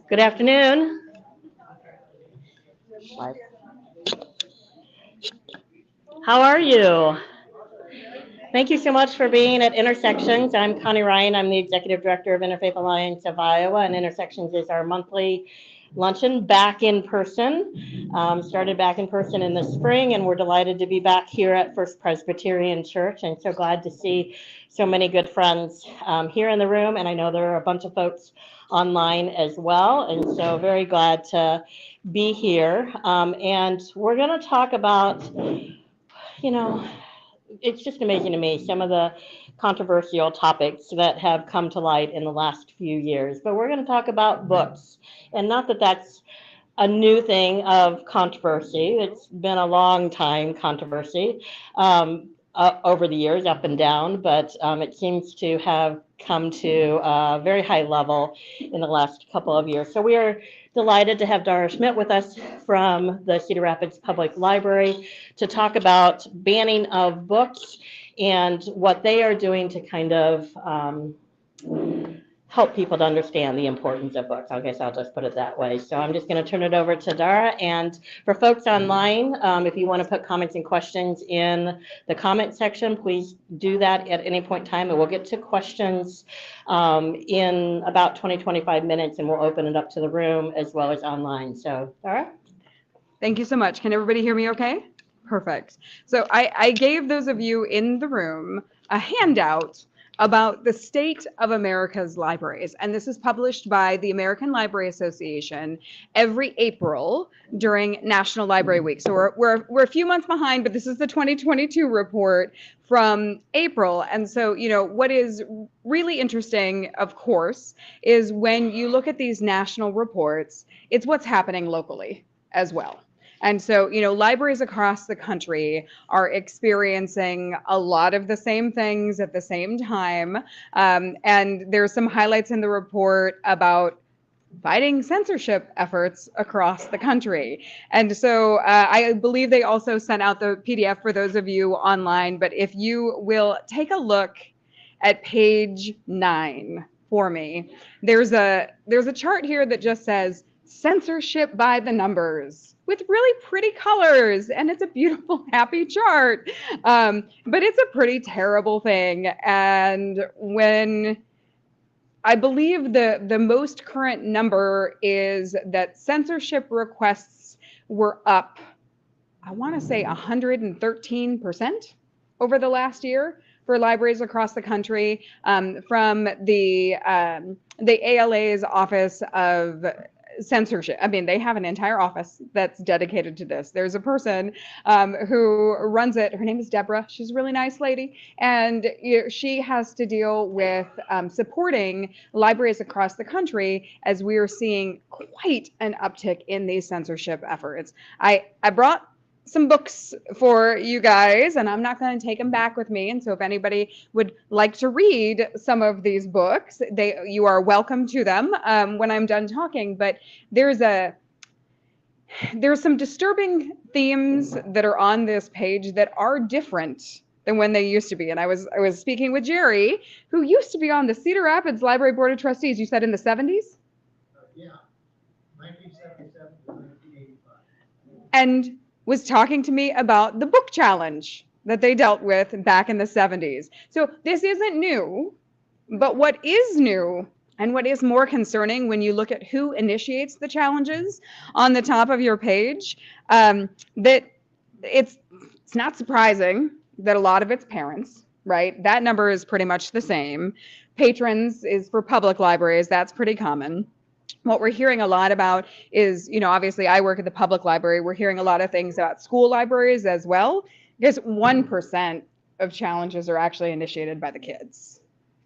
Good afternoon. How are you? Thank you so much for being at Intersections. I'm Connie Ryan. I'm the Executive Director of Interfaith Alliance of Iowa, and Intersections is our monthly luncheon back in person. Started back in person in the spring, and we're delighted to be back here at First Presbyterian Church, and so glad to see so many good friends here in the room, and I know there are a bunch of folks online as well, and so very glad to be here. And we're going to talk about, you know, it's just amazing to me, some of the controversial topics that have come to light in the last few years. But we're going to talk about books. And not that that's a new thing of controversy. It's been a long time controversy over the years, up and down, but it seems to have come to a very high level in the last couple of years. So we are delighted to have Dara Schmidt with us from the Cedar Rapids Public Library to talk about banning of books and what they are doing to kind of help people to understand the importance of books. I guess I'll just put it that way. So I'm just going to turn it over to Dara. And for folks online, if you want to put comments and questions in the comment section, please do that at any point in time. And we'll get to questions in about 20-25 minutes, and we'll open it up to the room as well as online. So, Dara? Thank you so much. Can everybody hear me okay? Perfect. So I gave those of you in the room a handout about the state of America's libraries. And this is published by the American Library Association every April during National Library Week. So we're a few months behind, but this is the 2022 report from April. And so, you know, what is really interesting, of course, is when you look at these national reports, it's what's happening locally as well. And so, you know, libraries across the country are experiencing a lot of the same things at the same time. And there's some highlights in the report about fighting censorship efforts across the country. And so I believe they also sent out the PDF for those of you online. But if you will take a look at page 9 for me, there's a chart here that just says censorship by the numbers, with really pretty colors, and it's a beautiful, happy chart. But it's a pretty terrible thing. And when I believe the most current number is that censorship requests were up, I want to say 113% over the last year for libraries across the country, from the ALA's Office of Censorship. I mean, they have an entire office that's dedicated to this. There's a person who runs it. Her name is Deborah. She's a really nice lady. And she has to deal with supporting libraries across the country as we are seeing quite an uptick in these censorship efforts. I brought some books for you guys, and I'm not going to take them back with me. And so if anybody would like to read some of these books, you are welcome to them when I'm done talking. But there's some disturbing themes that are on this page that are different than when they used to be. And I was speaking with Jerry, who used to be on the Cedar Rapids Library Board of Trustees. You said in the 70s? Yeah, 1977 to 1985. And was talking to me about the book challenge that they dealt with back in the 70s. So this isn't new, but what is new and what is more concerning when you look at who initiates the challenges on the top of your page, that it's not surprising that a lot of it's parents, right? That number is pretty much the same. Patrons is for public libraries. That's pretty common. What we're hearing a lot about is, you know, obviously I work at the public library. We're hearing a lot of things about school libraries as well, because 1% of challenges are actually initiated by the kids.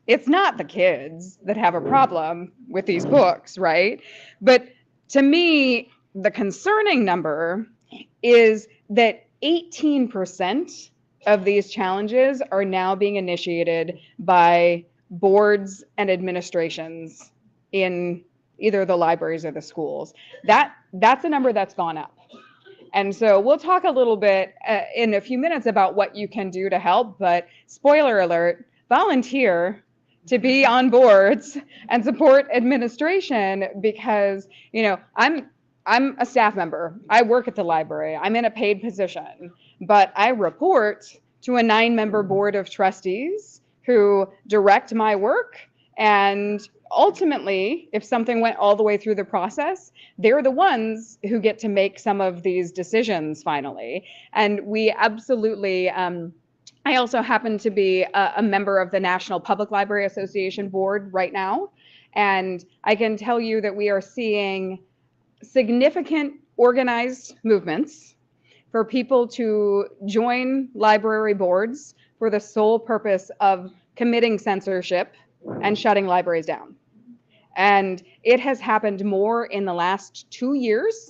It's not the kids that have a problem with these books, right? But to me, the concerning number is that 18% of these challenges are now being initiated by boards and administrations in either the libraries or the schools. That's a number that's gone up. And so we'll talk a little bit in a few minutes about what you can do to help, but spoiler alert, volunteer to be on boards and support administration because, I'm a staff member. I work at the library. I'm in a paid position, but I report to a 9-member board of trustees who direct my work. And ultimately, if something went all the way through the process, they're the ones who get to make some of these decisions finally. And we absolutely, I also happen to be a member of the National Public Library Association board right now. And I can tell you that we are seeing significant organized movements for people to join library boards for the sole purpose of committing censorship and shutting libraries down. And it has happened more in the last 2 years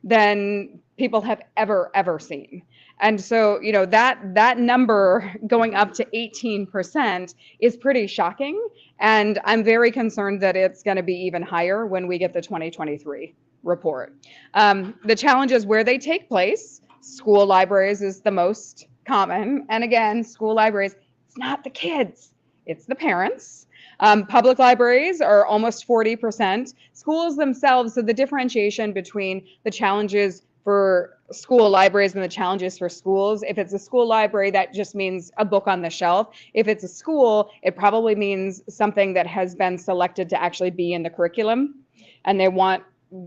than people have ever seen. And so, that number going up to 18% is pretty shocking. And I'm very concerned that it's going to be even higher when we get the 2023 report. The challenges where they take place, school libraries is the most common. And again, school libraries, it's not the kids, it's the parents. Public libraries are almost 40%. Schools themselves, so the differentiation between the challenges for school libraries and the challenges for schools, if it's a school library, that just means a book on the shelf. If it's a school, it probably means something that has been selected to actually be in the curriculum, and they want,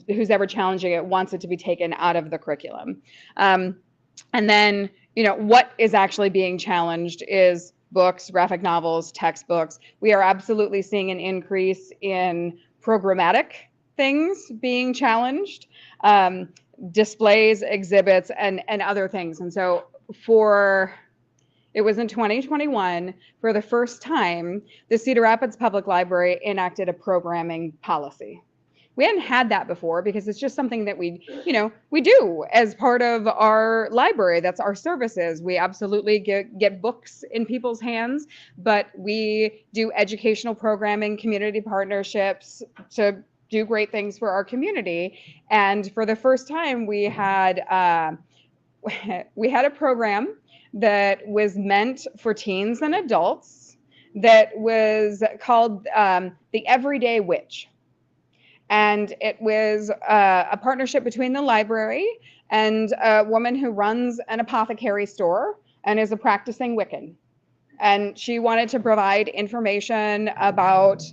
who's ever challenging it wants it to be taken out of the curriculum. And then, what is actually being challenged is books, graphic novels, textbooks. We are absolutely seeing an increase in programmatic things being challenged, displays, exhibits, and other things. And so it was in 2021, for the first time, the Cedar Rapids Public Library enacted a programming policy. We hadn't had that before because it's just something that we do as part of our library. That's our services. We absolutely get books in people's hands, but we do educational programming, community partnerships to do great things for our community. And for the first time, we had a program that was meant for teens and adults that was called The Everyday Witch. And it was a partnership between the library and a woman who runs an apothecary store and is a practicing Wiccan. And she wanted to provide information about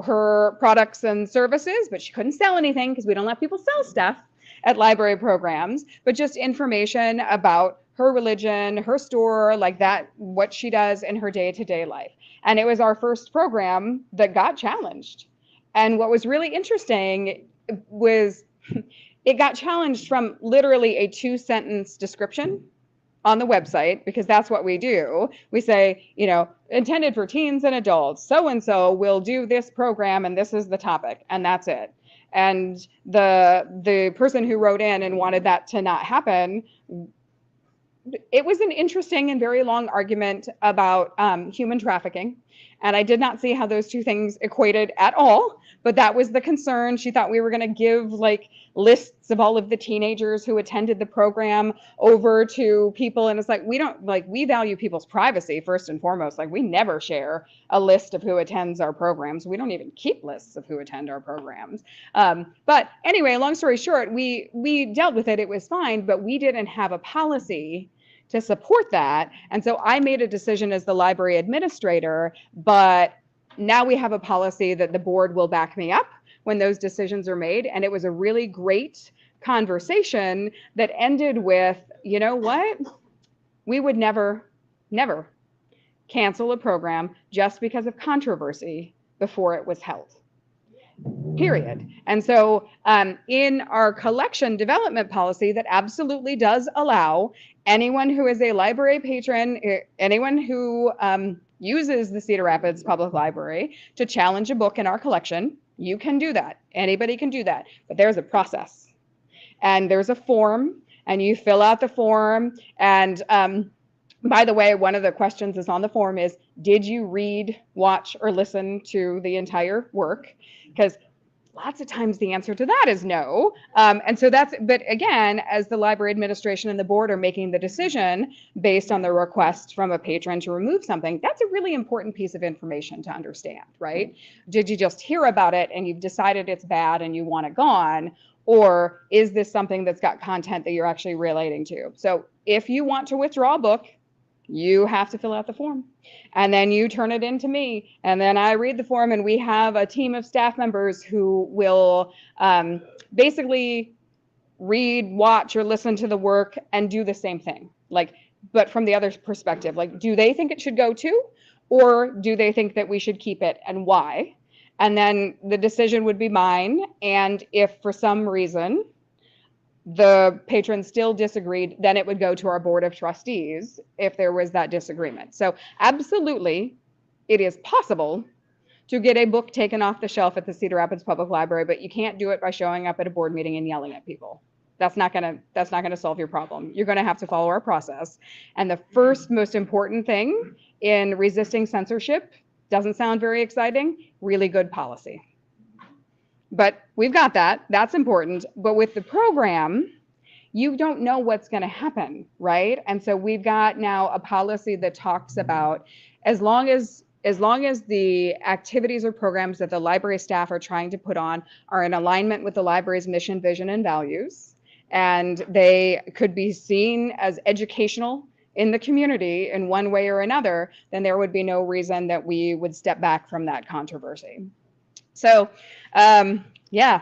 her products and services, but she couldn't sell anything because we don't let people sell stuff at library programs, but just information about her religion, her store, like that, what she does in her day-to-day life. And it was our first program that got challenged. And what was really interesting was it got challenged from literally a 2-sentence description on the website, because that's what we do. We say, intended for teens and adults, so-and-so will do this program and this is the topic, and that's it. And the person who wrote in and wanted that to not happen, it was an interesting and very long argument about human trafficking. And I did not see how those two things equated at all, but that was the concern. She thought we were going to give lists of all of the teenagers who attended the program over to people. And it's we value people's privacy first and foremost. We never share a list of who attends our programs. We don't even keep lists of who attend our programs. But anyway, long story short, we dealt with it. It was fine, but we didn't have a policy to support that. And so I made a decision as the library administrator, but now we have a policy that the board will back me up when those decisions are made. And it was a really great conversation that ended with, you know what? We would never cancel a program just because of controversy before it was held. Period. And so in our collection development policy, that absolutely does allow anyone who is a library patron, anyone who uses the Cedar Rapids Public Library to challenge a book in our collection. You can do that. Anybody can do that. But there's a process. And there's a form, and you fill out the form. And by the way, one of the questions that's on the form is, did you read, watch, or listen to the entire work? Because Lots of times the answer to that is no. And so but again, as the library administration and the board are making the decision based on the request from a patron to remove something, that's a really important piece of information to understand, right? Did you just hear about it and you've decided it's bad and you want it gone? Or is this something that's got content that you're actually relating to? So if you want to withdraw a book, you have to fill out the form, and then you turn it in to me, and then I read the form, and we have a team of staff members who will basically read, watch, or listen to the work and do the same thing. Like, but from the other perspective, like, do they think it should go too, or do they think that we should keep it, and why? And then the decision would be mine, and if for some reason the patron still disagreed, then it would go to our board of trustees if there was that disagreement. So absolutely, it is possible to get a book taken off the shelf at the Cedar Rapids Public Library, but you can't do it by showing up at a board meeting and yelling at people. That's not gonna solve your problem. You're gonna have to follow our process. And the first most important thing in resisting censorship, doesn't sound very exciting, really good policy. But we've got that. That's important. But with the program, you don't know what's going to happen, right? And so we've got now a policy that talks about as long as the activities or programs that the library staff are trying to put on are in alignment with the library's mission, vision, and values, and they could be seen as educational in the community in one way or another, then there would be no reason that we would step back from that controversy. So, yeah,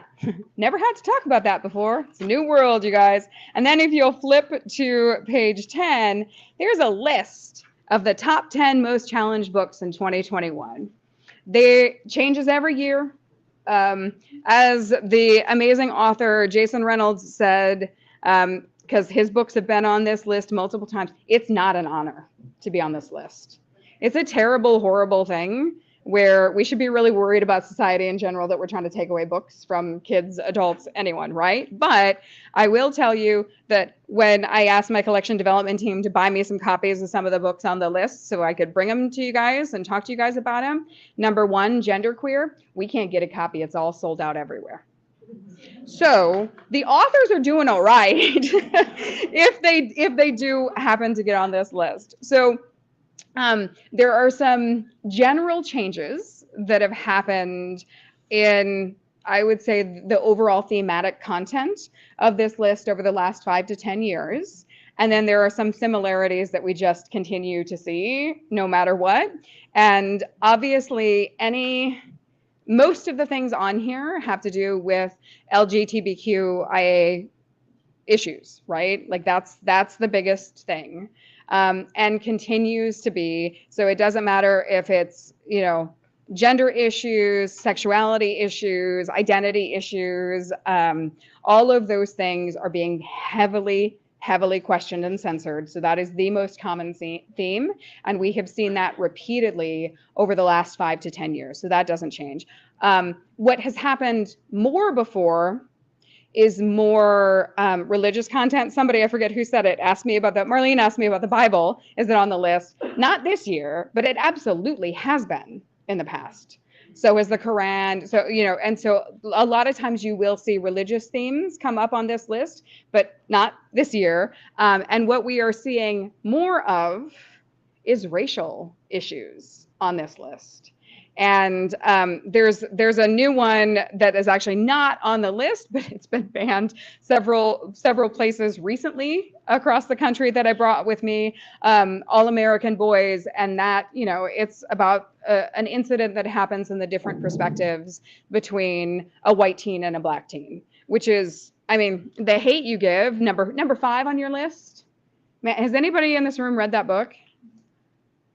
never had to talk about that before. It's a new world, you guys. And then if you'll flip to page 10, there's a list of the top 10 most challenged books in 2021. They changes every year. As the amazing author Jason Reynolds said, because his books have been on this list multiple times, it's not an honor to be on this list. It's a terrible, horrible thing where we should be really worried about society in general that we're trying to take away books from kids, adults, anyone, right? But I will tell you that when I asked my collection development team to buy me some copies of some of the books on the list so I could bring them to you guys and talk to you guys about them, number one, genderqueer, we can't get a copy. It's all sold out everywhere. So the authors are doing all right if they do happen to get on this list. So there are some general changes that have happened in, I would say, the overall thematic content of this list over the last 5 to 10 years. And then there are some similarities that we just continue to see no matter what. And obviously, most of the things on here have to do with LGBTQIA issues, right? Like that's the biggest thing. And continues to be. So it doesn't matter if it's, gender issues, sexuality issues, identity issues, all of those things are being heavily questioned and censored. So that is the most common theme. And we have seen that repeatedly over the last 5 to 10 years. So that doesn't change. What has happened more before is more religious content. Somebody, I forget who said it, asked me about that. Marlene asked me about the Bible. Is it on the list? Not this year, but it absolutely has been in the past. So is the Quran. So, and so a lot of times you will see religious themes come up on this list, but not this year. And what we are seeing more of is racial issues on this list. And there's a new one that is actually not on the list, but it's been banned several places recently across the country that I brought with me, All American Boys. And that, it's about an incident that happens in the different perspectives between a white teen and a black teen, which is, The Hate You Give, number 5 on your list. Man, has anybody in this room read that book?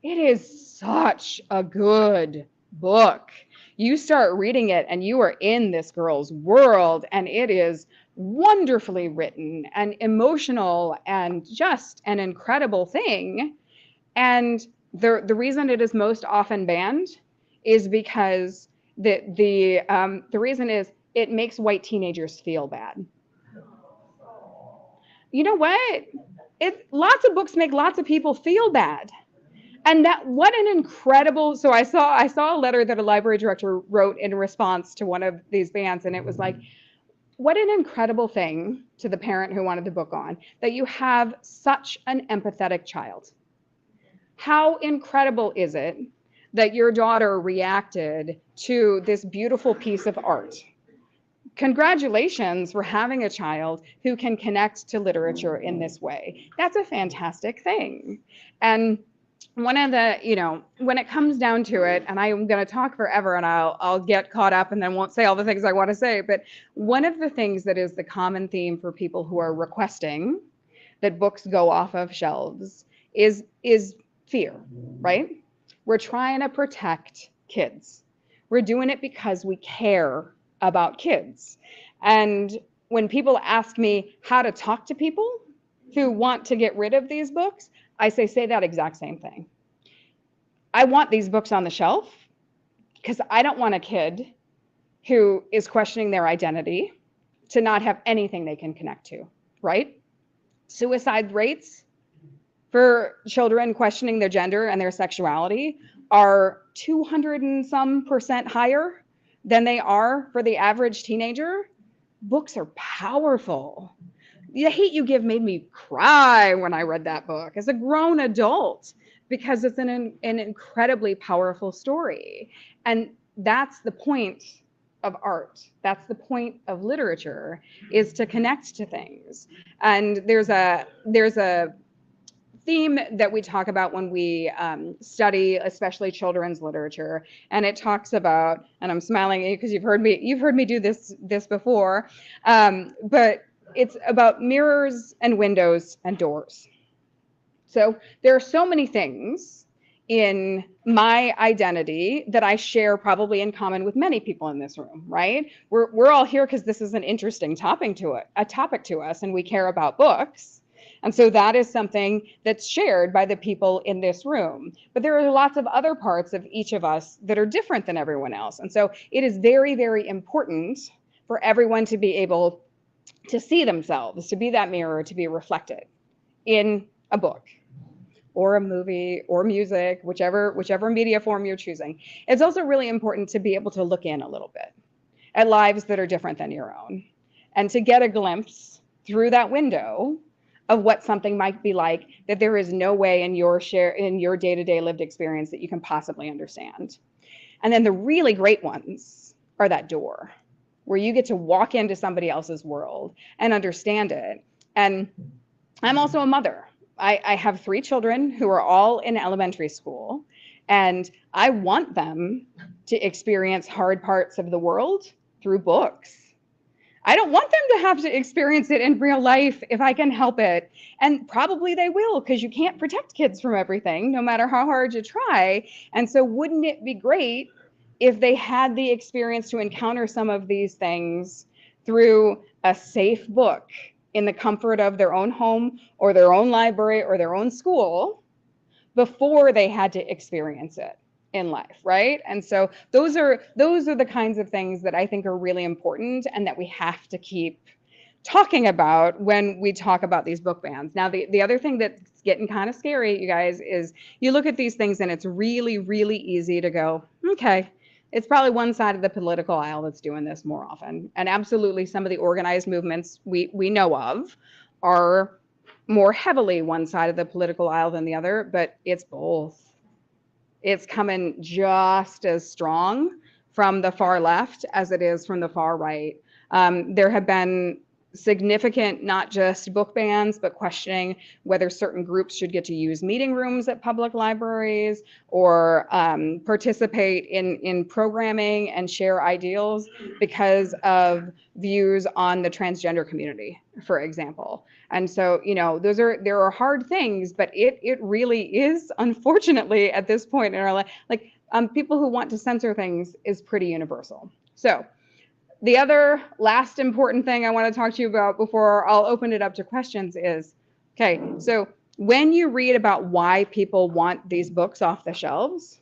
It is such a good book. You start reading it and you are in this girl's world, and it is wonderfully written and emotional and just an incredible thing. And the reason it is most often banned is because the reason is it makes white teenagers feel bad. You know what? Lots of books make lots of people feel bad. And that, what an incredible, so I saw a letter that a library director wrote in response to one of these bans, and it was like, what an incredible thing to the parent who wanted the book on, that you have such an empathetic child. How incredible is it that your daughter reacted to this beautiful piece of art? Congratulations for having a child who can connect to literature in this way. That's a fantastic thing. And one of the, when it comes down to it, and I'm going to talk forever and I'll get caught up and then won't say all the things I want to say, but one of the things that is the common theme for people who are requesting that books go off of shelves is fear, right? We're trying to protect kids. We're doing it because we care about kids. And when people ask me how to talk to people who want to get rid of these books, I say that exact same thing. I want these books on the shelf because I don't want a kid who is questioning their identity to not have anything they can connect to, right? Suicide rates for children questioning their gender and their sexuality are 200 and some % higher than they are for the average teenager. Books are powerful. The Hate U Give made me cry when I read that book as a grown adult because it's an incredibly powerful story. And that's the point of art. That's the point of literature, is to connect to things. And there's a theme that we talk about when we study, especially children's literature, and it talks about, and I'm smiling at you because you've heard me do this before, but it's about mirrors and windows and doors. So there are so many things in my identity that I share probably in common with many people in this room, right? We're all here because this is an interesting topic to us, and we care about books. And so that is something that's shared by the people in this room. But there are lots of other parts of each of us that are different than everyone else. And so it is very, very important for everyone to be able to see themselves, to be that mirror, to be reflected in a book or a movie or music, whichever media form you're choosing. It's also really important to be able to look in a little bit at lives that are different than your own, and to get a glimpse through that window of what something might be like that there is no way in your day-to-day lived experience that you can possibly understand. And then the really great ones are that door where you get to walk into somebody else's world and understand it. And I'm also a mother. I have 3 children who are all in elementary school, and I want them to experience hard parts of the world through books. I don't want them to have to experience it in real life if I can help it. And probably they will, because you can't protect kids from everything, no matter how hard you try. And so wouldn't it be great if they had the experience to encounter some of these things through a safe book in the comfort of their own home or their own library or their own school before they had to experience it in life, right? And so those are the kinds of things that I think are really important and that we have to keep talking about when we talk about these book bans. Now, the other thing that's getting kind of scary, you guys, is you look at these things and it's really, really easy to go, okay, it's probably one side of the political aisle that's doing this more often. And absolutely some of the organized movements we know of are more heavily one side of the political aisle than the other, but it's both. It's coming just as strong from the far left as it is from the far right. There have been significant, not just book bans, but questioning whether certain groups should get to use meeting rooms at public libraries or participate in programming and share ideals because of views on the transgender community, for example. And so, there are hard things, but it really is, unfortunately, at this point in our life, like people who want to censor things is pretty universal. So the other last important thing I want to talk to you about before I'll open it up to questions is, okay, so when you read about why people want these books off the shelves,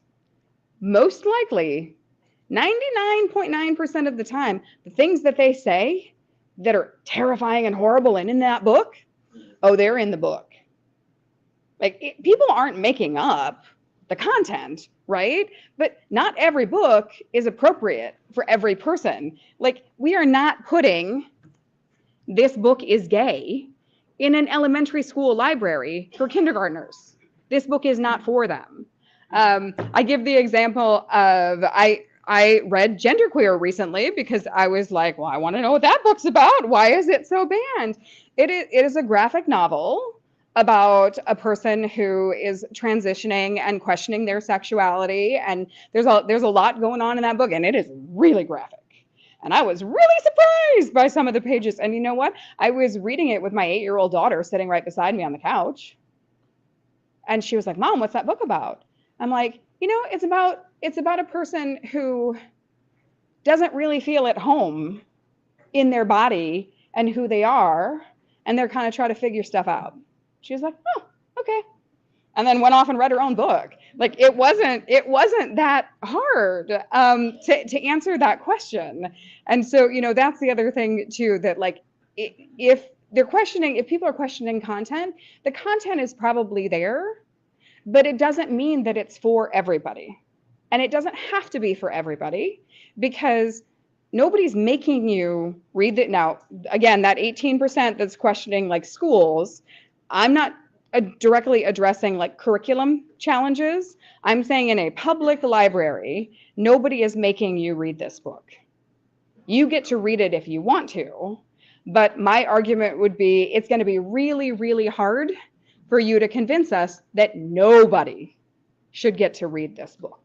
most likely 99.9% of the time, the things that they say that are terrifying and horrible and in that book, they're in the book. Like, people aren't making up the content, right? But not every book is appropriate for every person. Like, we are not putting "this book is gay" in an elementary school library for kindergartners. This book is not for them. I give the example of I read Genderqueer recently because I was like, well, I want to know what that book's about. Why is it so banned? It is a graphic novel about a person who is transitioning and questioning their sexuality, and there's a lot going on in that book, and it is really graphic. And I was really surprised by some of the pages. And you know what? I was reading it with my 8-year-old daughter sitting right beside me on the couch. And she was like, "Mom, what's that book about?" I'm like, it's about a person who doesn't really feel at home in their body and who they are, and they're kind of trying to figure stuff out. She was like, "Oh, okay." And then went off and read her own book. Like, it wasn't that hard to answer that question. And so, that's the other thing too, that like, if people are questioning content, the content is probably there, but it doesn't mean that it's for everybody. And it doesn't have to be for everybody, because nobody's making you read it. Now, again, that 18% that's questioning like schools, I'm not directly addressing like curriculum challenges. I'm saying in a public library, nobody is making you read this book. You get to read it if you want to, but my argument would be it's going to be really, really hard for you to convince us that nobody should get to read this book.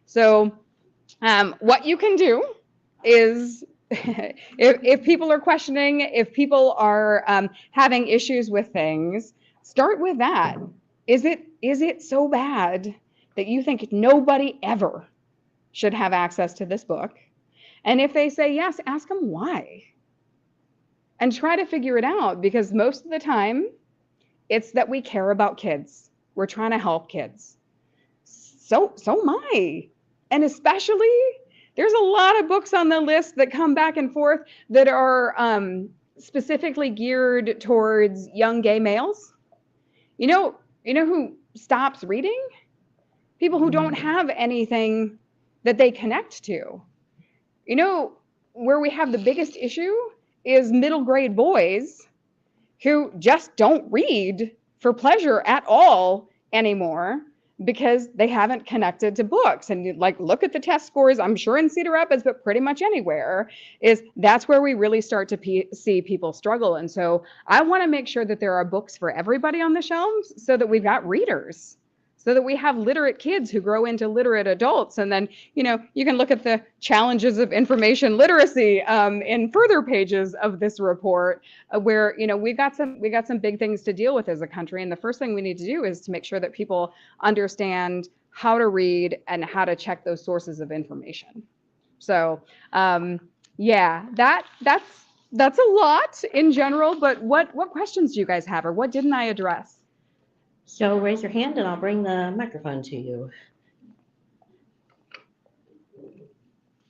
So what you can do is if people are questioning, if people are having issues with things, start with that. Is it so bad that you think nobody ever should have access to this book? And if they say yes, ask them why. And try to figure it out, because most of the time, it's that we care about kids. We're trying to help kids. So am I. And especially, there's a lot of books on the list that come back and forth that are specifically geared towards young gay males. You know who stops reading? People who don't have anything that they connect to. Where we have the biggest issue is middle grade boys who just don't read for pleasure at all anymore because they haven't connected to books. And like, look at the test scores, I'm sure in Cedar Rapids, but pretty much anywhere, that's where we really start to see people struggle. And so I want to make sure that there are books for everybody on the shelves, so that we've got readers, so that we have literate kids who grow into literate adults. And then, you can look at the challenges of information literacy in further pages of this report, where, we got some big things to deal with as a country. And the first thing we need to do is to make sure that people understand how to read and how to check those sources of information. So, yeah, that's a lot in general, but what questions do you guys have, or what didn't I address? So raise your hand and I'll bring the microphone to you.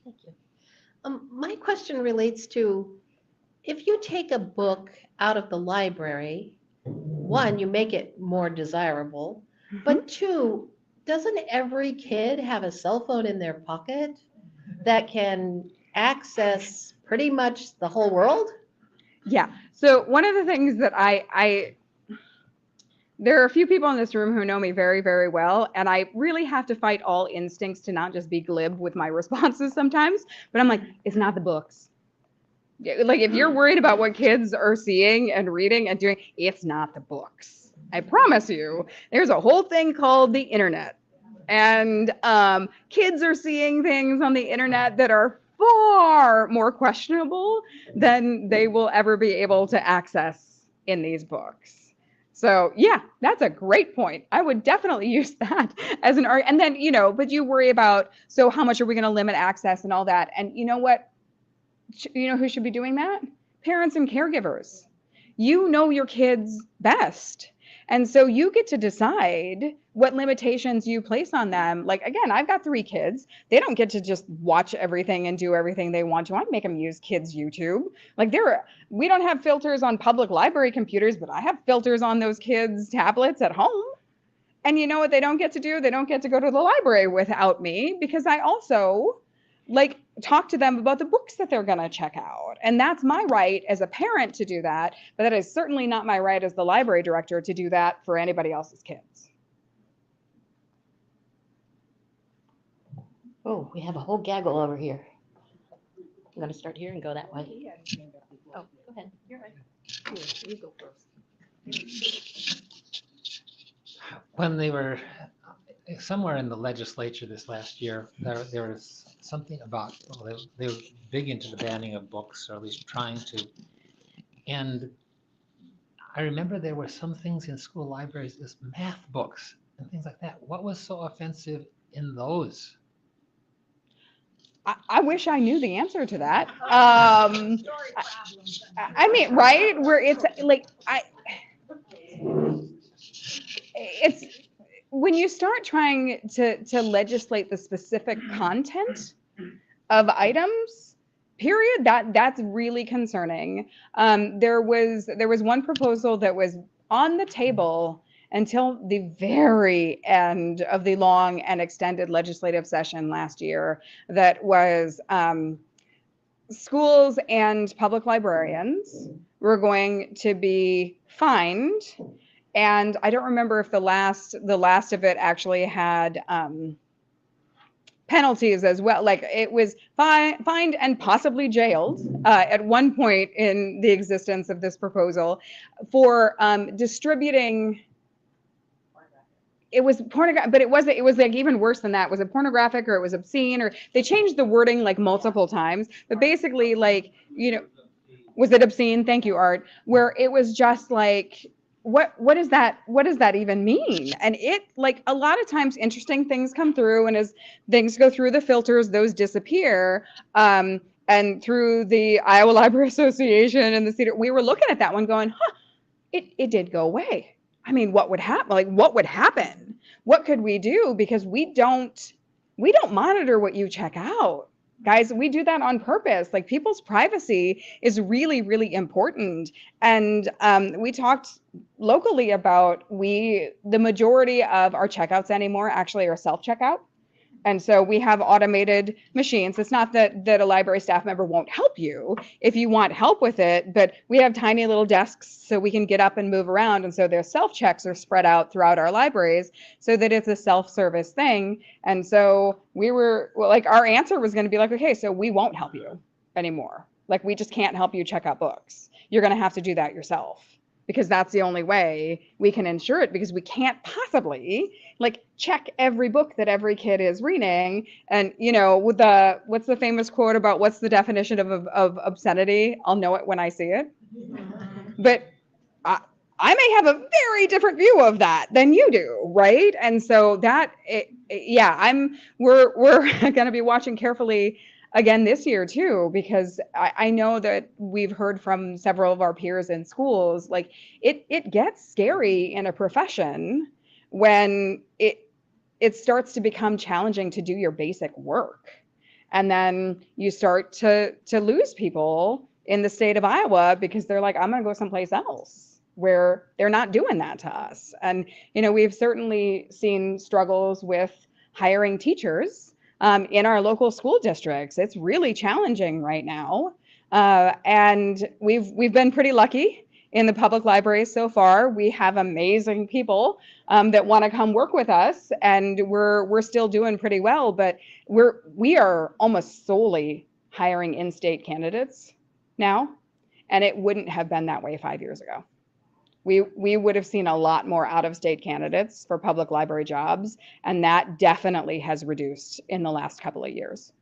Thank you. My question relates to, if you take a book out of the library, one, you make it more desirable, but two, doesn't every kid have a cell phone in their pocket that can access pretty much the whole world? Yeah. So one of the things that there are a few people in this room who know me very, very well, and I really have to fight all instincts to not just be glib with my responses sometimes, but I'm like, it's not the books. Like, if you're worried about what kids are seeing and reading and doing, it's not the books. I promise you, there's a whole thing called the internet. And kids are seeing things on the internet that are far more questionable than they will ever be able to access in these books. So yeah, that's a great point. I would definitely use that as an argument. And then, but you worry about, so how much are we going to limit access and all that? And you know what? Who should be doing that? Parents and caregivers. You know your kids best. And so you get to decide what limitations you place on them. Like, again, I've got 3 kids. They don't get to just watch everything and do everything they want to. I make them use kids' YouTube. Like, we don't have filters on public library computers, but I have filters on those kids' tablets at home. And you know what they don't get to do? They don't get to go to the library without me, because I also like talk to them about the books that they're going to check out. And that's my right as a parent to do that, but that is certainly not my right as the library director to do that for anybody else's kids. Oh, we have a whole gaggle over here. I'm going to start here and go that way. Oh, go ahead. You're right. Here, you go first. When they were somewhere in the legislature this last year, there was something about, well, they were big into the banning of books, or at least trying to. And I remember there were some things in school libraries, as math books and things like that. What was so offensive in those? I wish I knew the answer to that. I mean, right? Where it's like, it's when you start trying to legislate the specific content of items, period, that's really concerning. There was one proposal that was on the table until the very end of the long and extended legislative session last year, that was schools and public librarians were going to be fined. And I don't remember if the last of it actually had penalties as well. Like, it was fined and possibly jailed at one point in the existence of this proposal for distributing. It was pornographic, but it was like even worse than that. Was it pornographic, or it was obscene, or they changed the wording like multiple times? But basically, like, you know, was it obscene? Thank you, Art. Where it was just like, what is that? What does that even mean? And it, like, a lot of times interesting things come through, and as things go through the filters, those disappear. And through the Iowa Library Association and the Cedar, we were looking at that one going, huh, it did go away. I mean, what would happen? Like, what would happen? What could we do? Because we don't monitor what you check out. Guys, we do that on purpose. Like, people's privacy is really, really important. And we talked locally about the majority of our checkouts anymore actually are self-checkout. And so we have automated machines. It's not that a library staff member won't help you if you want help with it, but we have tiny little desks so we can get up and move around. And so their self-checks are spread out throughout our libraries so that it's a self-service thing. And so we were, well, like, our answer was going to be like, okay, so we won't help you anymore. Like, we just can't help you check out books. You're going to have to do that yourself, because that's the only way we can ensure it, because we can't possibly like check every book that every kid is reading. And, you know, with what's the famous quote about what's the definition of obscenity? I'll know it when I see it. But I may have a very different view of that than you do, right? And so we're going to be watching carefully again this year too, because I know that we've heard from several of our peers in schools, like, it gets scary in a profession when it starts to become challenging to do your basic work. And then you start to lose people in the state of Iowa because they're like, I'm going to go someplace else where they're not doing that to us. And, you know, we've certainly seen struggles with hiring teachers in our local school districts. It's really challenging right now. And we've been pretty lucky in the public libraries so far. We have amazing people that want to come work with us, and we're still doing pretty well, but we are almost solely hiring in-state candidates now, and it wouldn't have been that way 5 years ago. We would have seen a lot more out-of-state candidates for public library jobs, and that definitely has reduced in the last couple of years.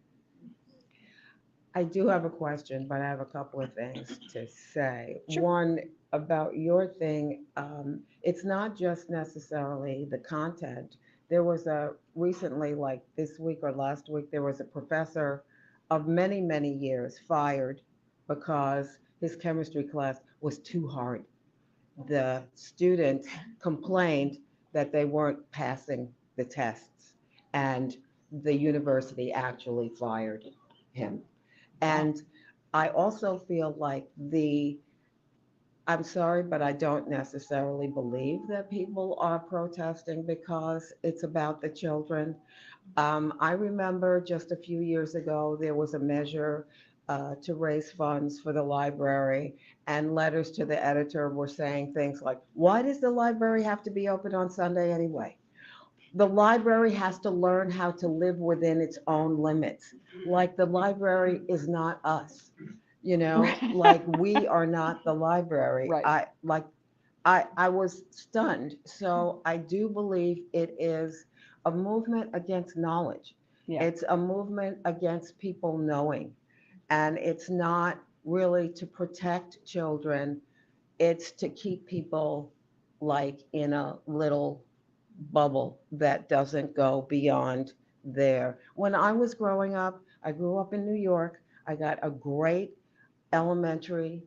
I do have a question, but I have a couple of things to say. Sure. One, about your thing, it's not just necessarily the content. There was recently, like this week or last week, there was a professor of many, many years fired because his chemistry class was too hard. The students complained that they weren't passing the tests, and the university actually fired him. And I also feel like I'm sorry, but I don't necessarily believe that people are protesting because it's about the children. I remember just a few years ago, there was a measure to raise funds for the library, and letters to the editor were saying things like, why does the library have to be open on Sunday anyway? The library has to learn how to live within its own limits. Like the library is not us, like we are not the library. Right. I was stunned. So I do believe it is a movement against knowledge. Yeah. It's a movement against people knowing. And it's not really to protect children, it's to keep people like in a little bubble that doesn't go beyond there. When I was growing up, I grew up in New York. I got a great elementary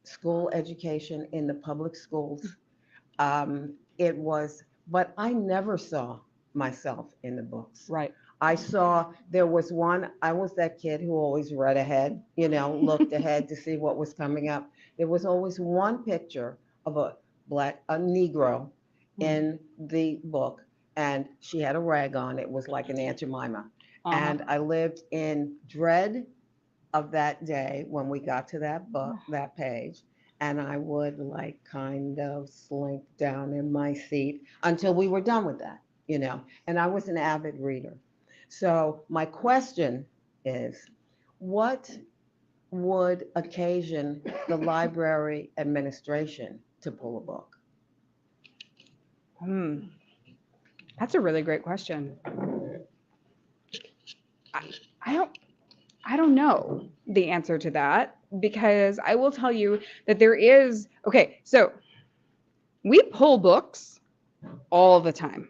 school education in the public schools. But I never saw myself in the books. Right. There was one, I was that kid who always read ahead, looked ahead to see what was coming up. There was always one picture of a Negro in the book, and she had a rag on. It was like an Aunt Jemima. And I lived in dread of that day when we got to that book, that page, and I would like kind of slink down in my seat until we were done with that, and I was an avid reader. So my question is, what would occasion the library administration to pull a book? That's a really great question. I don't know the answer to that, because I will tell you that there is, okay, so we pull books all the time.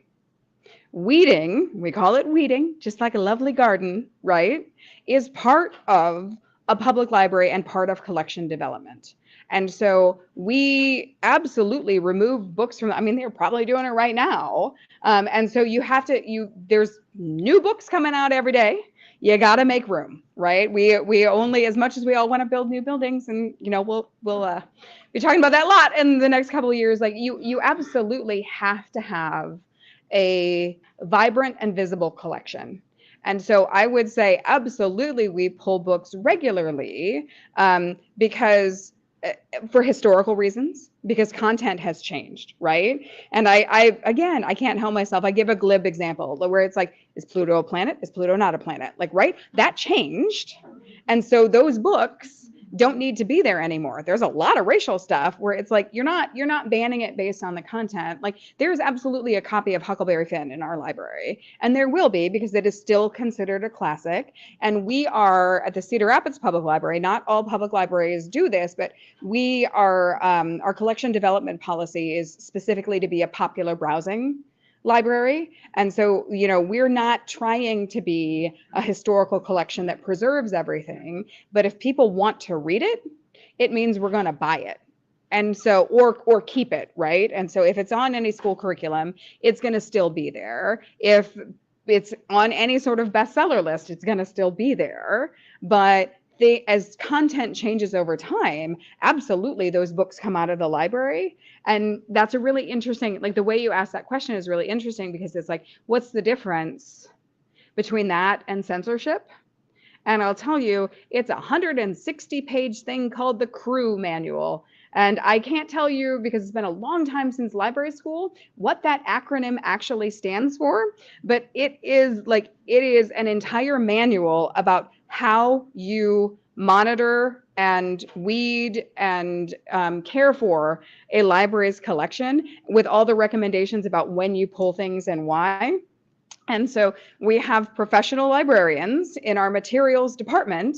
Weeding, we call it weeding, just like a lovely garden, right, is part of a public library and part of collection development. And so we absolutely remove books from, they're probably doing it right now. And so there's new books coming out every day. You got to make room, right? We only, as much as we all want to build new buildings, and we'll be talking about that a lot in the next couple of years. Like you absolutely have to have a vibrant and visible collection. And so I would say absolutely we pull books regularly, because for historical reasons, because content has changed, right? And I can't help myself. I give a glib example where it's like, is Pluto a planet? Is Pluto not a planet? Like, right? That changed. And so those books don't need to be there anymore. There's a lot of racial stuff where it's like, you're not banning it based on the content. Like, there's absolutely a copy of Huckleberry Finn in our library, and there will be, because it is still considered a classic. And we are at the Cedar Rapids Public Library. Not all public libraries do this, but we are, our collection development policy is specifically to be a popular browsing library. And so, we're not trying to be a historical collection that preserves everything, but if people want to read it, it means we're going to buy it. And so, or keep it, right? And so if it's on any school curriculum, it's going to still be there. If it's on any sort of bestseller list, it's going to still be there. But as content changes over time, absolutely those books come out of the library. And that's a really interesting, like the way you ask that question is really interesting, because it's like, what's the difference between that and censorship? And I'll tell you, it's a 160-page thing called the Crew Manual. And I can't tell you, because it's been a long time since library school, what that acronym actually stands for. But it is an entire manual about how you monitor and weed and care for a library's collection, with all the recommendations about when you pull things and why. And so we have professional librarians in our materials department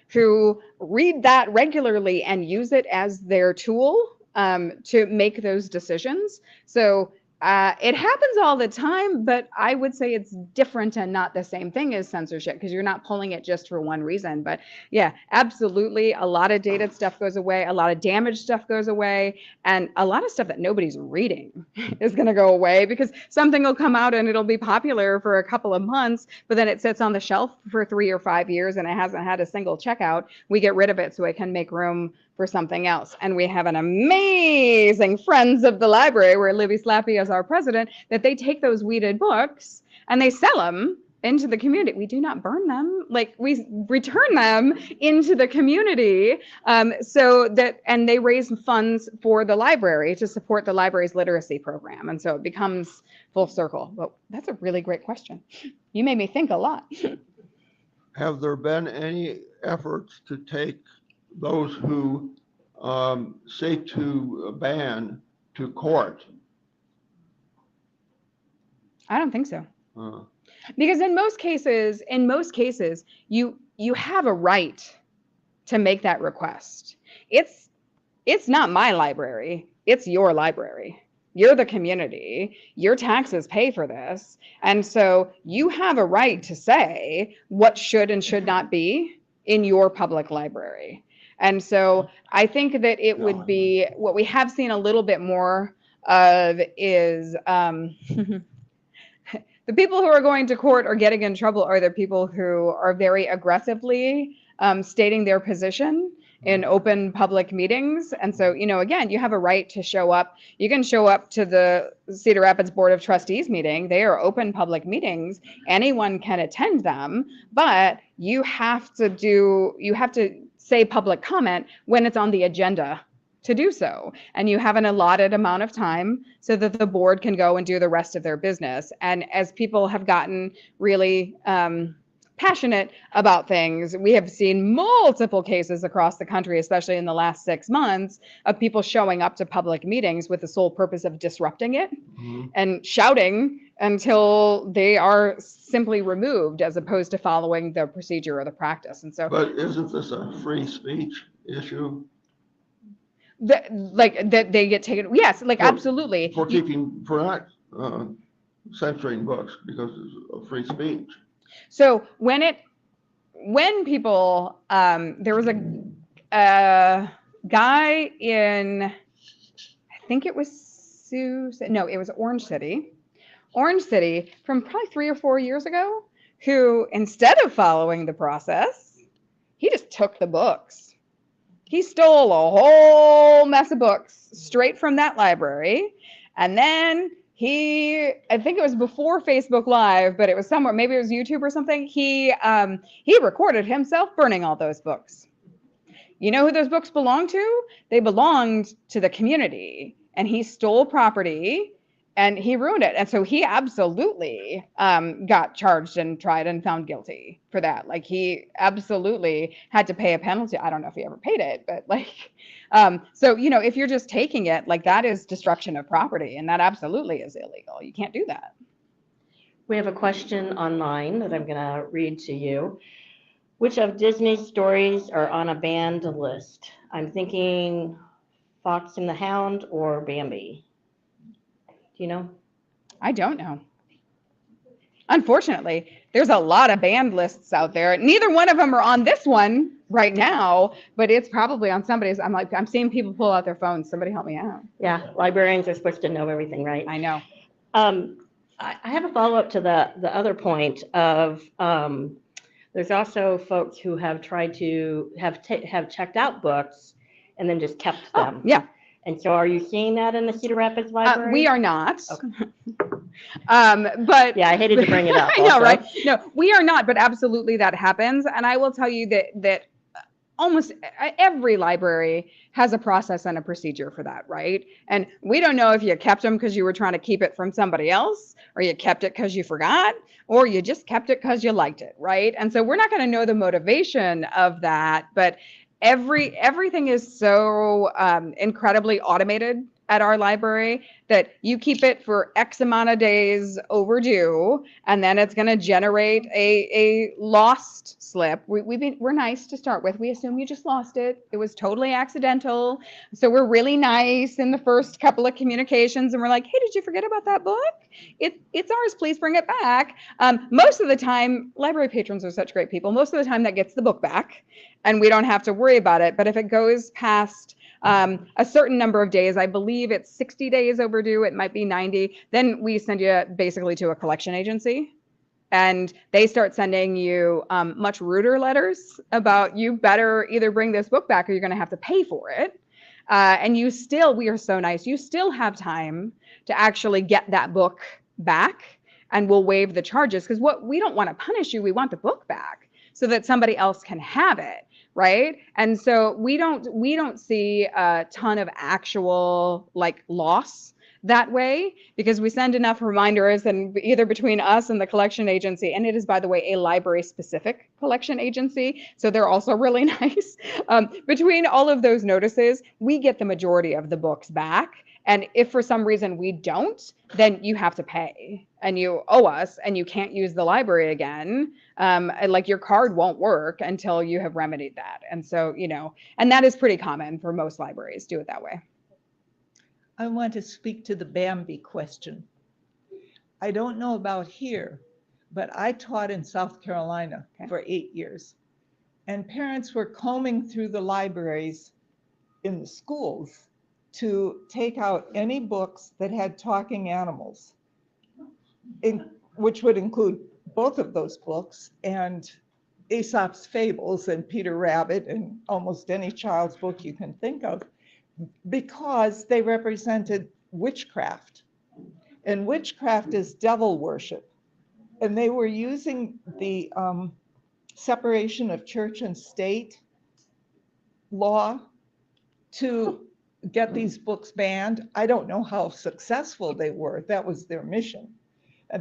who read that regularly and use it as their tool to make those decisions. So It happens all the time, but I would say it's different and not the same thing as censorship because you're not pulling it just for one reason. But yeah, absolutely. A lot of dated stuff goes away. A lot of damaged stuff goes away. And a lot of stuff that nobody's reading is going to go away because something will come out and it'll be popular for a couple of months, but then it sits on the shelf for 3 or 5 years and it hasn't had a single checkout. We get rid of it so it can make room for something else. And we have an amazing Friends of the Library where Libby Slappy is our president, that they take those weeded books and they sell them into the community. We do not burn them, like we return them into the community so that, and they raise funds for the library to support the library's literacy program. And so it becomes full circle. But that's a really great question. You made me think a lot. Have there been any efforts to take those who seek to ban to court? I don't think so. Uh, Because in most cases, you have a right to make that request. It's not my library, it's your library. You're the community, your taxes pay for this. And so you have a right to say what should and should not be in your public library. And so I think that it would be, what we have seen a little bit more of is the people who are going to court or getting in trouble are the people who are very aggressively stating their position in open public meetings. And so, you know, again, you have a right to show up. You can show up to the Cedar Rapids Board of Trustees meeting. They are open public meetings. Anyone can attend them, but you have to say public comment when it's on the agenda to do so. And you have an allotted amount of time so that the board can go and do the rest of their business. And as people have gotten really passionate about things, we have seen multiple cases across the country, especially in the last 6 months, of people showing up to public meetings with the sole purpose of disrupting it and shouting until they are simply removed, as opposed to following the procedure or the practice. And so, but isn't this a free speech issue? that they get taken, yes, like absolutely. For not censoring books because it's a free speech. So when people, there was a guy in, I think it was it was Orange City from probably 3 or 4 years ago, who instead of following the process, he just took the books. He stole a whole mess of books straight from that library. And then I think it was before Facebook Live, but it was somewhere, maybe it was YouTube or something. He recorded himself burning all those books. You know who those books belonged to? They belonged to the community, and he stole property and he ruined it. And so he absolutely got charged and tried and found guilty for that. Like, he absolutely had to pay a penalty. I don't know if he ever paid it, but like, so, you know, if you're just taking it, like, that is destruction of property, and that absolutely is illegal. You can't do that. We have a question online that I'm going to read to you. Which of Disney's stories are on a banned list? I'm thinking Fox and the Hound or Bambi. Do you know? I don't know. Unfortunately, there's a lot of banned lists out there. Neither one of them are on this one right now, but it's probably on somebody's. I'm seeing people pull out their phones. Somebody help me out. Yeah, librarians are supposed to know everything, right? I know. I have a follow-up to the other point of there's also folks who have tried to have checked out books and then just kept them. Oh, yeah. And so are you seeing that in the Cedar Rapids Library? We are not. Okay. But yeah, I hated to bring it up. I know, also. right? No, we are not, but absolutely that happens. And I will tell you that almost every library has a process and a procedure for that, right? And we don't know if you kept them because you were trying to keep it from somebody else, or you kept it because you forgot, or you just kept it because you liked it, right? And so we're not going to know the motivation of that, but everything is so incredibly automated at our library that you keep it for X amount of days overdue, and then it's going to generate a lost slip. We're nice to start with. We assume you just lost it. It was totally accidental. So we're really nice in the first couple of communications, and we're like, hey, did you forget about that book? It's ours. Please bring it back. Most of the time, library patrons are such great people. Most of the time that gets the book back, and we don't have to worry about it. But if it goes past a certain number of days, I believe it's 60 days overdue, it might be 90, then we send you basically to a collection agency, and they start sending you much ruder letters about you better either bring this book back or you're going to have to pay for it. And we are so nice, you still have time to actually get that book back, and we'll waive the charges, because we don't want to punish you, we want the book back so that somebody else can have it. Right. And so we don't see a ton of actual like loss that way, because we send enough reminders, and either between us and the collection agency, and it is, by the way, a library specific collection agency, so they're also really nice. Between all of those notices, we get the majority of the books back. And if for some reason we don't, then you have to pay, and you owe us, and you can't use the library again. Like your card won't work until you have remedied that. And so, and that is pretty common for most libraries, do it that way. I want to speak to the Bambi question. I don't know about here, but I taught in South Carolina for 8 years. And parents were combing through the libraries in the schools to take out any books that had talking animals, which would include both of those books and Aesop's Fables and Peter Rabbit and almost any child's book you can think of, because they represented witchcraft. And witchcraft is devil worship. And they were using the separation of church and state law to get these books banned. I don't know how successful they were. That was their mission.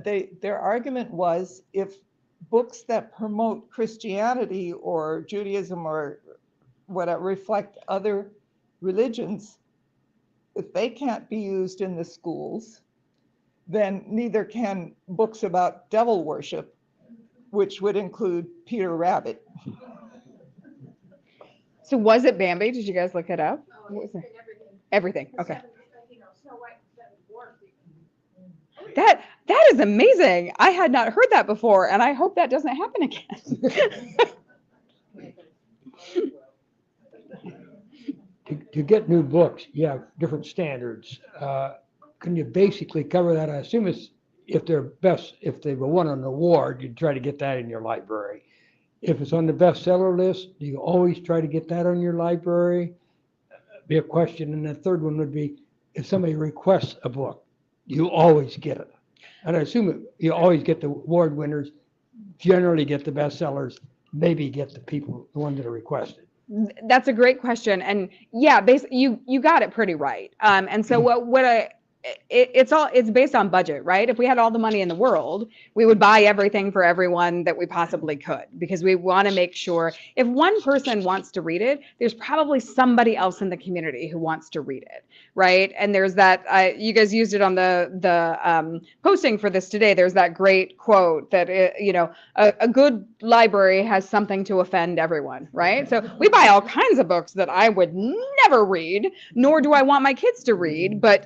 Their argument was, if books that promote Christianity or Judaism or whatever reflect other religions, if they can't be used in the schools, then neither can books about devil worship, which would include Peter Rabbit. So was it Bambi? Did you guys look it up? What was it? Everything. Okay. That is amazing. I had not heard that before, and I hope that doesn't happen again. To get new books, you have different standards. Can you basically cover that? I assume it's if they won an award, you try to get that in your library. If it's on the bestseller list, do you always try to get that on your library? Be a question. And the third one would be, if somebody requests a book, you always get it. And I assume you always get the award winners, generally get the bestsellers, maybe get the ones that are requested. That's a great question. And yeah, basically you got it pretty right. And so it's based on budget, right? If we had all the money in the world, we would buy everything for everyone that we possibly could, because we want to make sure if one person wants to read it, there's probably somebody else in the community who wants to read it, right? And there's that, you guys used it on the posting for this today. There's that great quote that, a good library has something to offend everyone, right? So we buy all kinds of books that I would never read, nor do I want my kids to read, but,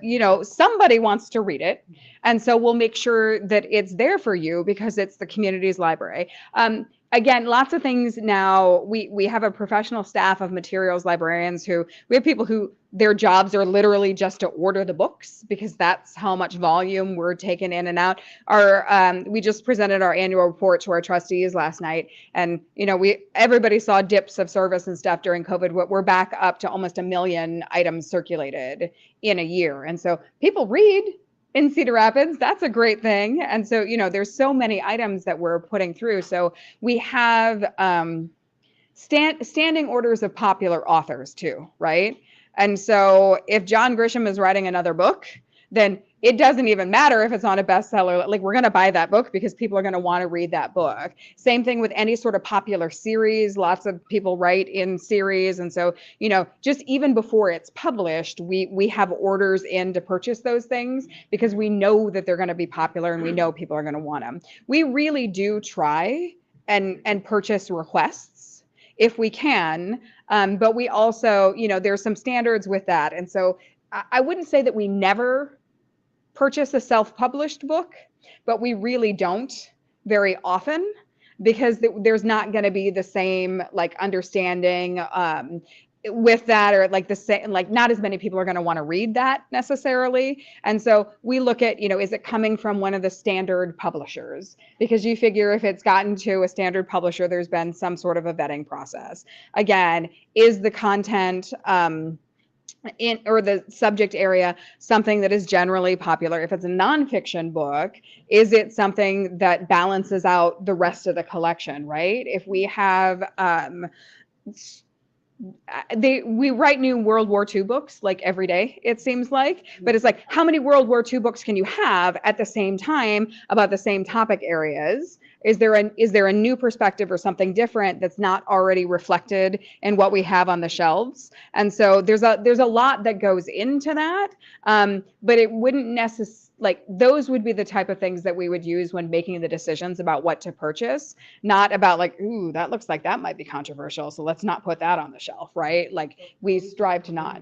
somebody wants to read it. And so we'll make sure that it's there for you because it's the community's library. Again, lots of things now. We have a professional staff of materials librarians we have people who their jobs are literally just to order the books, because that's how much volume we're taking in and out. We just presented our annual report to our trustees last night, and everybody saw dips of service and stuff during COVID. We're back up to almost 1 million items circulated in a year, and so people read in Cedar Rapids. That's a great thing. And so, there's so many items that we're putting through. So we have standing orders of popular authors too, right? And so if John Grisham is writing another book, then it doesn't even matter if it's on a bestseller. Like, we're going to buy that book because people are going to want to read that book. Same thing with any sort of popular series. Lots of people write in series. And so, you know, just even before it's published, we have orders in to purchase those things because we know that they're going to be popular and we know people are going to want them. We really do try and purchase requests if we can. But we also, you know, there's some standards with that. And so I wouldn't say that we never purchase a self-published book, but we really don't very often because there's not going to be the same like understanding with that, or like the same, like not as many people are going to want to read that necessarily. And so we look at, you know, is it coming from one of the standard publishers? Because you figure if it's gotten to a standard publisher, there's been some sort of a vetting process. Again, is the content or the subject area something that is generally popular? If it's a nonfiction book, is it something that balances out the rest of the collection, right? If we have we write new World War II books like every day, it seems like, but it's like, how many World War II books can you have at the same time about the same topic areas? Is there a new perspective or something different that's not already reflected in what we have on the shelves? And so there's a lot that goes into that, but it wouldn't necessarily, like, those would be the type of things that we would use when making the decisions about what to purchase, not about like, ooh, that looks like that might be controversial, so let's not put that on the shelf, right? Like, we strive to not.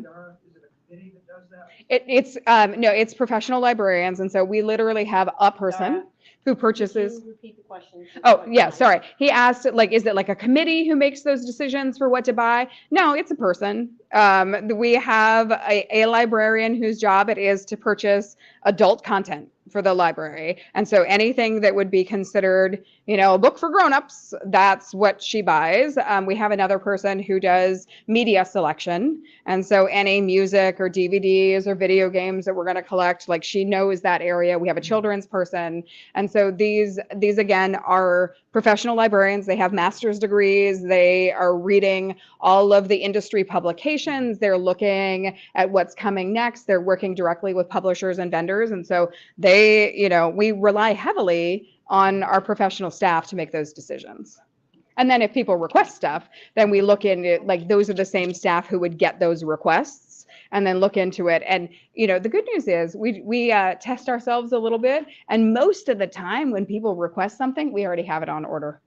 It's no, it's professional librarians, and so we literally have a person who purchases. Could you repeat the question? Oh, yeah, sorry. He asked, like, is it like a committee who makes those decisions for what to buy? No, it's a person. We have a librarian whose job it is to purchase adult content for the library. And so anything that would be considered, you know, a book for grown-ups, that's what she buys. We have another person who does media selection. And so any music or DVDs or video games that we're going to collect, like, she knows that area. We have a children's person. And so these again are professional librarians. They have master's degrees. They are reading all of the industry publications. They're looking at what's coming next. They're working directly with publishers and vendors. And so they, you know, we rely heavily on our professional staff to make those decisions. And then if people request stuff, then we look into, like, those are the same staff who would get those requests and then look into it. And, you know, the good news is we test ourselves a little bit. And most of the time when people request something, we already have it on order.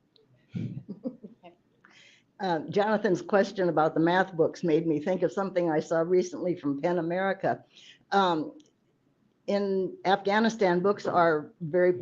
Jonathan's question about the math books made me think of something I saw recently from PEN America. In Afghanistan, books are very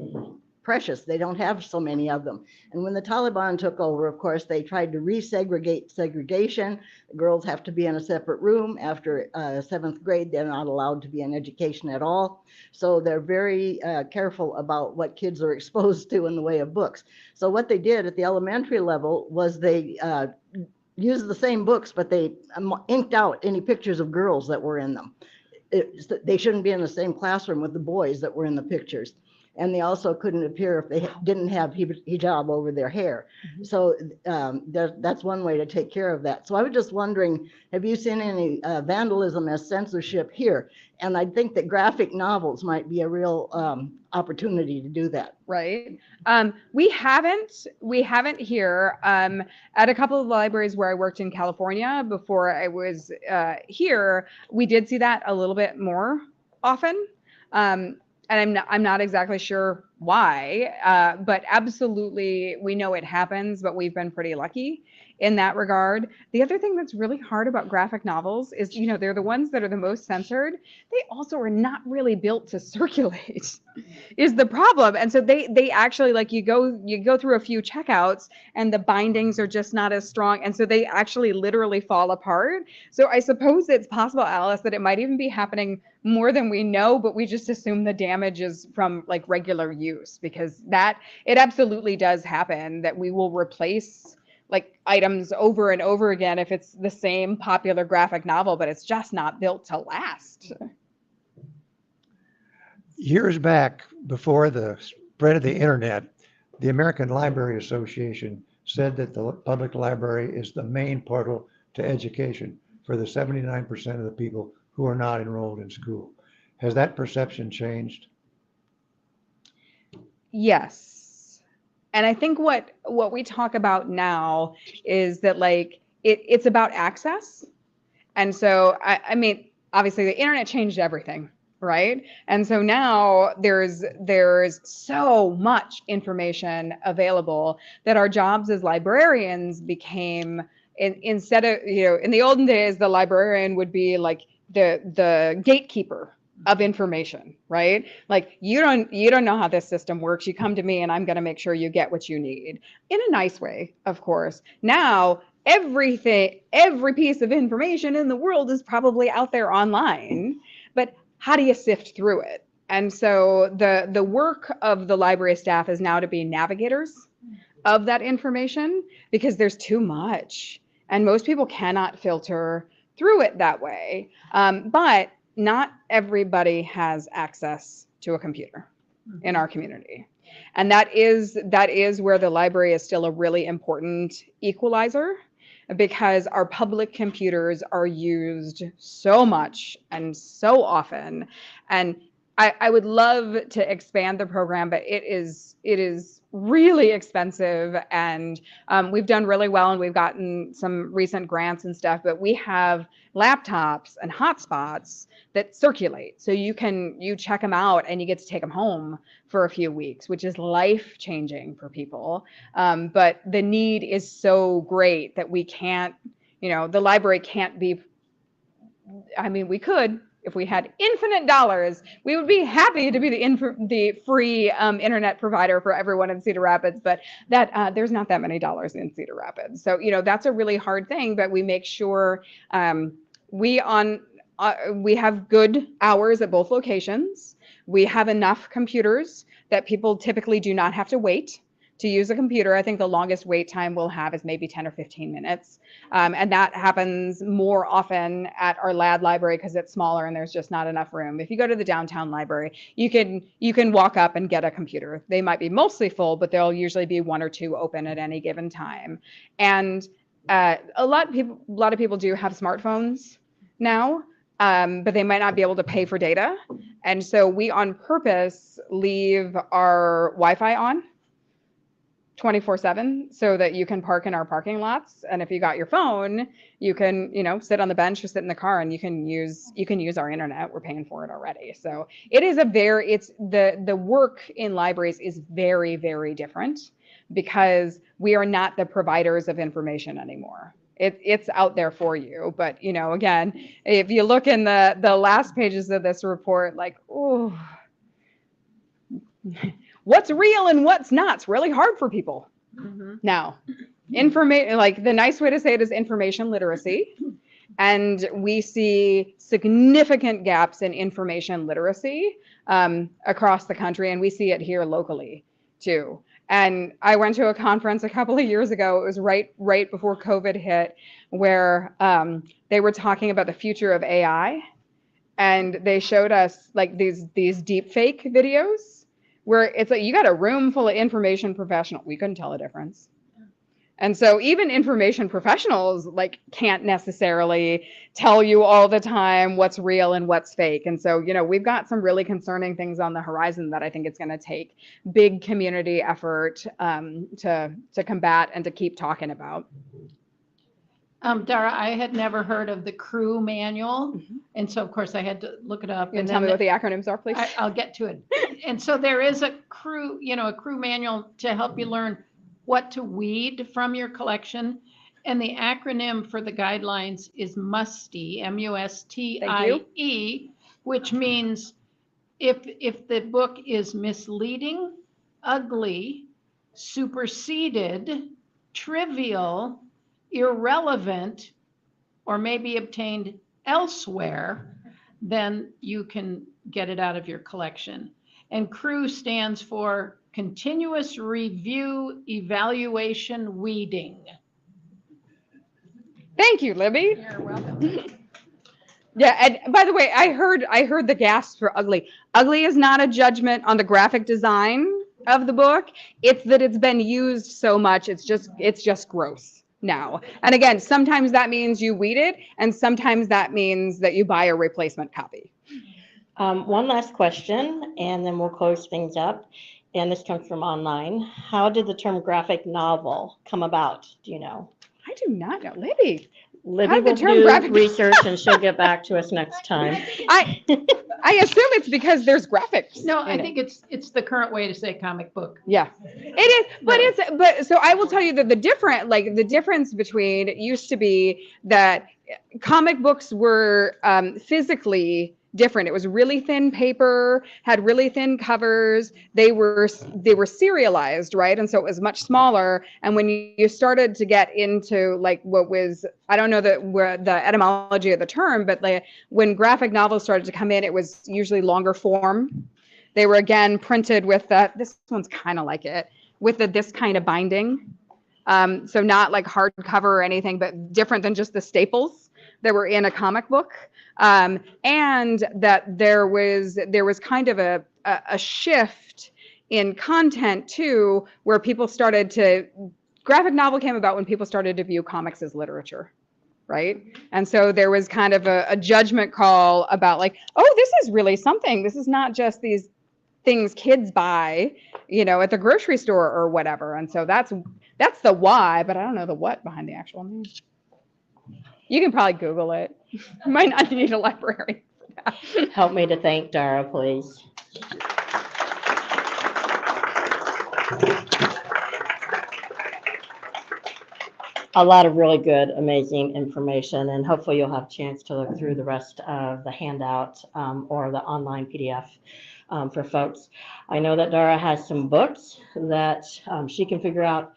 precious. They don't have so many of them. And when the Taliban took over, of course, they tried to resegregate segregation. The girls have to be in a separate room. After 7th grade, they're not allowed to be in education at all. So they're very careful about what kids are exposed to in the way of books. So what they did at the elementary level was they used the same books, but they inked out any pictures of girls that were in them. They shouldn't be in the same classroom with the boys that were in the pictures. And they also couldn't appear if they didn't have hijab over their hair. Mm-hmm. So that's one way to take care of that. So I was just wondering, have you seen any vandalism as censorship here? And I think that graphic novels might be a real opportunity to do that. Right. We haven't here. At a couple of libraries where I worked in California before I was here, we did see that a little bit more often. And I'm not exactly sure why, but absolutely we know it happens, but we've been pretty lucky in that regard. The other thing that's really hard about graphic novels is, you know, they're the ones that are the most censored. They also are not really built to circulate is the problem. And so they actually, like, you go through a few checkouts and the bindings are just not as strong. And so they actually literally fall apart. So I suppose it's possible, Alice, that it might even be happening more than we know, but we just assume the damage is from, like, regular use, because it absolutely does happen that we will replace, like, items over and over again if it's the same popular graphic novel, but it's just not built to last. Years back, before the spread of the internet, the American Library Association said that the public library is the main portal to education for the 79% of the people who are not enrolled in school. Has that perception changed? Yes. And I think what we talk about now is that like it's about access. And so I mean, obviously the internet changed everything, right? And so now there's so much information available that our jobs as librarians became instead of, you know, in the olden days, the librarian would be like the gatekeeper of information, right? Like you don't know how this system works. You come to me and I'm going to make sure you get what you need in a nice way, of course. Now, every piece of information in the world is probably out there online, but how do you sift through it? And so the work of the library staff is now to be navigators of that information because there's too much and most people cannot filter through it that way. But not everybody has access to a computer in our community. And that is where the library is still a really important equalizer because our public computers are used so much and so often. And I would love to expand the program, but it is really expensive. And we've done really well and we've gotten some recent grants and stuff, but we have laptops and hotspots that circulate. So you check them out and you get to take them home for a few weeks, which is life changing for people. But the need is so great that we can't, you know, the library can't be, I mean, we could, if we had infinite dollars, we would be happy to be the free internet provider for everyone in Cedar Rapids, but that there's not that many dollars in Cedar Rapids. So, you know, that's a really hard thing, but we make sure we have good hours at both locations. We have enough computers that people typically do not have to wait to use a computer. I think the longest wait time we'll have is maybe 10 or 15 minutes. And that happens more often at our LAD library because it's smaller and there's just not enough room. If you go to the downtown library, you can walk up and get a computer. They might be mostly full, but there'll usually be one or two open at any given time. And a lot of people do have smartphones now, but they might not be able to pay for data. And so we on purpose leave our Wi-Fi on 24/7 so that you can park in our parking lots. And if you got your phone, you can, you know, sit on the bench or sit in the car and you can use our internet. We're paying for it already. So it is the work in libraries is very, very different because we are not the providers of information anymore. It's out there for you. But, you know, again, if you look in the last pages of this report, like, oh, what's real and what's not, it's really hard for people now. Information, like the nice way to say it is information literacy. And we see significant gaps in information literacy across the country. And we see it here locally too. And I went to a conference a couple of years ago. It was right before COVID hit, where they were talking about the future of AI. And they showed us like these deep fake videos where it's like you got a room full of information professionals. We couldn't tell the difference. And so even information professionals like can't necessarily tell you all the time what's real and what's fake. And so, you know, we've got some really concerning things on the horizon that I think it's going to take big community effort to combat and to keep talking about. Dara, I had never heard of the crew manual. And so of course I had to look it up. And tell me what the acronyms are, please. I'll get to it. And so there is a crew manual to help you learn what to weed from your collection. And the acronym for the guidelines is MUSTIE, MUSTIE, which means if the book is misleading, ugly, superseded, trivial, irrelevant, or maybe obtained elsewhere, then you can get it out of your collection. And CREW stands for Continuous Review, Evaluation, Weeding. Thank you, Libby. You're welcome. Yeah, and by the way, I heard the gasp for ugly. Ugly is not a judgment on the graphic design of the book. It's that it's been used so much. It's just gross now. And again, sometimes that means you weed it, and sometimes that means that you buy a replacement copy. One last question, and then we'll close things up. And this comes from online. How did the term graphic novel come about? Do you know? I do not know. Libby, Libby did the will term do graphic- research and she'll get back to us next time. I assume it's because there's graphics. No, I in it. think it's the current way to say comic book. Yeah, it is. But so I will tell you that the difference between it used to be that comic books were physically different. It was really thin paper, had really thin covers. They were serialized, right? And so it was much smaller. And when you started to get into like what was, I don't know the etymology of the term, but like when graphic novels started to come in, it was usually longer form. They were again printed with this one's kind of like it, with this kind of binding. So not like hardcover or anything, but different than just the staples that were in a comic book. And that there was kind of a shift in content too, where people started to, graphic novel came about when people started to view comics as literature. Right. And so there was kind of a judgment call about like, oh, this is really something. This is not just these things kids buy, at the grocery store or whatever. And so that's the why, but I don't know the what behind the actual name. You can probably Google it. You might not need a library. Help me to thank Dara, please. A lot of really good, amazing information, and hopefully you'll have a chance to look through the rest of the handout or the online PDF for folks. I know that Dara has some books that she can figure out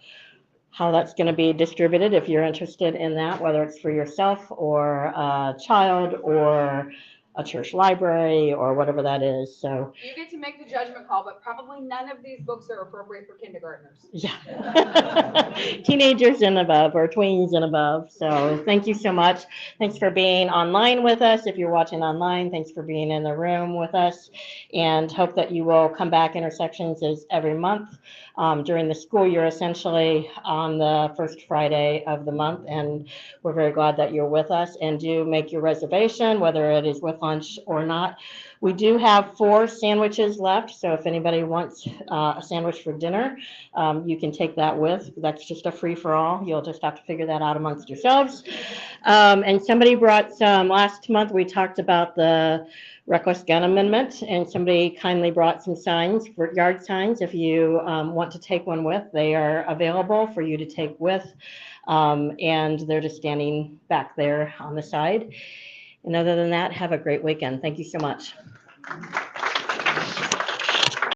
how that's going to be distributed if you're interested in that, whether it's for yourself or a child or a church library or whatever that is. So you get to make the judgment call, but probably none of these books are appropriate for kindergartners. yeah, teenagers and above or tweens and above. So thank you so much. Thanks for being online with us. If you're watching online, thanks for being in the room with us, and hope that you will come back. Intersections is every month during the school year, essentially on the first Friday of the month, and we're very glad that you're with us. And do make your reservation, whether it is with lunch or not. We do have 4 sandwiches left, so if anybody wants a sandwich for dinner, you can take that with. That's just a free-for-all. You'll just have to figure that out amongst yourselves. And somebody brought some, last month we talked about the reckless gun amendment, and somebody kindly brought some signs, for yard signs. If you want to take one with, they are available for you to take with, and they're just standing back there on the side. And other than that, have a great weekend. Thank you so much.